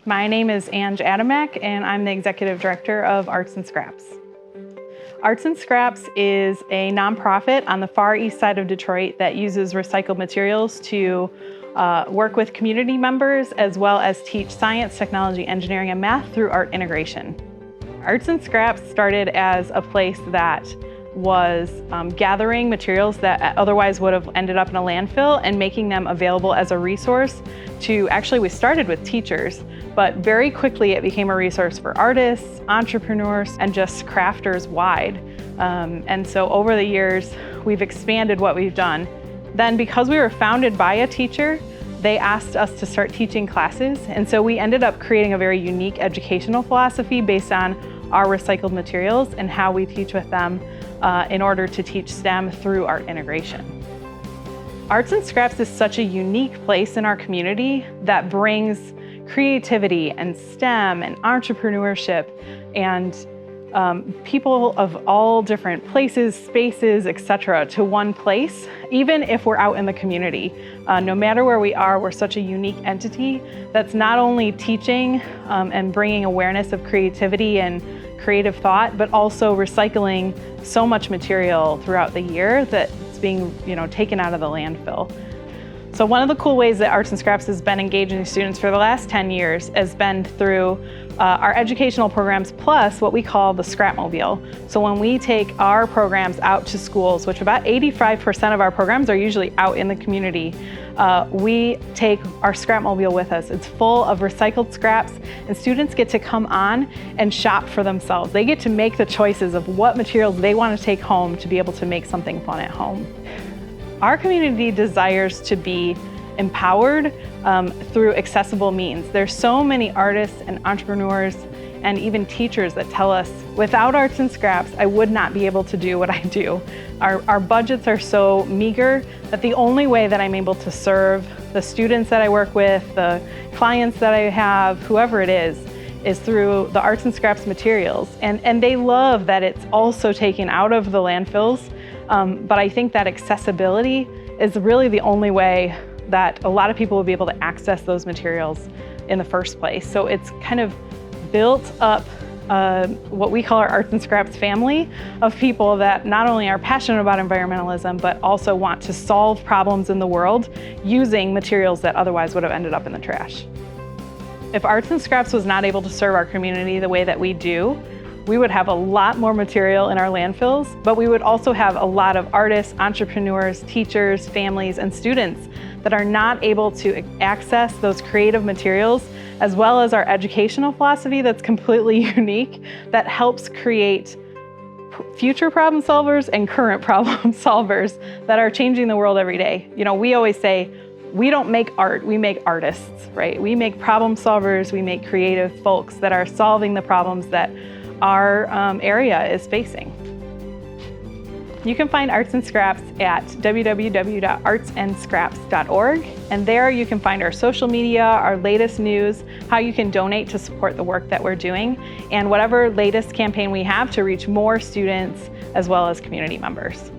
My name is Adamiak, and I'm the Executive Director of Arts and Scraps. Arts and Scraps is a nonprofit on the far east side of Detroit that uses recycled materials to work with community members as well as teach science, technology, engineering, and math through art integration. Arts and Scraps started as a place that was gathering materials that otherwise would have ended up in a landfill and making them available as a resource to, actually we started with teachers, but very quickly it became a resource for artists, entrepreneurs, and just crafters wide. And so over the years, we've expanded what we've done. Then because we were founded by a teacher, they asked us to start teaching classes. And so we ended up creating a very unique educational philosophy based on our recycled materials and how we teach with them in order to teach STEM through art integration. Arts and Scraps is such a unique place in our community that brings creativity and STEM and entrepreneurship and people of all different places, spaces, etc. to one place, even if we're out in the community. No matter where we are, we're such a unique entity that's not only teaching and bringing awareness of creativity and creative thought, but also recycling so much material throughout the year that's being taken out of the landfill. So one of the cool ways that Arts and Scraps has been engaging students for the last 10 years has been through our educational programs plus what we call the Scrapmobile. So when we take our programs out to schools, which about 85% of our programs are usually out in the community, we take our Scrapmobile with us. It's full of recycled scraps, and students get to come on and shop for themselves. They get to make the choices of what materials they want to take home to be able to make something fun at home. Our community desires to be empowered through accessible means. There's so many artists and entrepreneurs and even teachers that tell us, without Arts and Scraps, I would not be able to do what I do. Our budgets are so meager that the only way that I'm able to serve the students that I work with, the clients that I have, whoever it is through the Arts and Scraps materials. And they love that it's also taken out of the landfills, but I think that accessibility is really the only way that a lot of people will be able to access those materials in the first place. So it's kind of built up what we call our Arts and Scraps family of people that not only are passionate about environmentalism, but also want to solve problems in the world using materials that otherwise would have ended up in the trash. If Arts and Scraps was not able to serve our community the way that we do, we would have a lot more material in our landfills, but we would also have a lot of artists, entrepreneurs, teachers, families, and students that are not able to access those creative materials, as well as our educational philosophy that's completely unique, that helps create future problem solvers and current problem solvers that are changing the world every day. We always say, we don't make art, we make artists, right? We make problem solvers, we make creative folks that are solving the problems that our area is facing. You can find Arts and Scraps at www.artsandscraps.org, and there you can find our social media, our latest news, how you can donate to support the work that we're doing, and whatever latest campaign we have to reach more students as well as community members.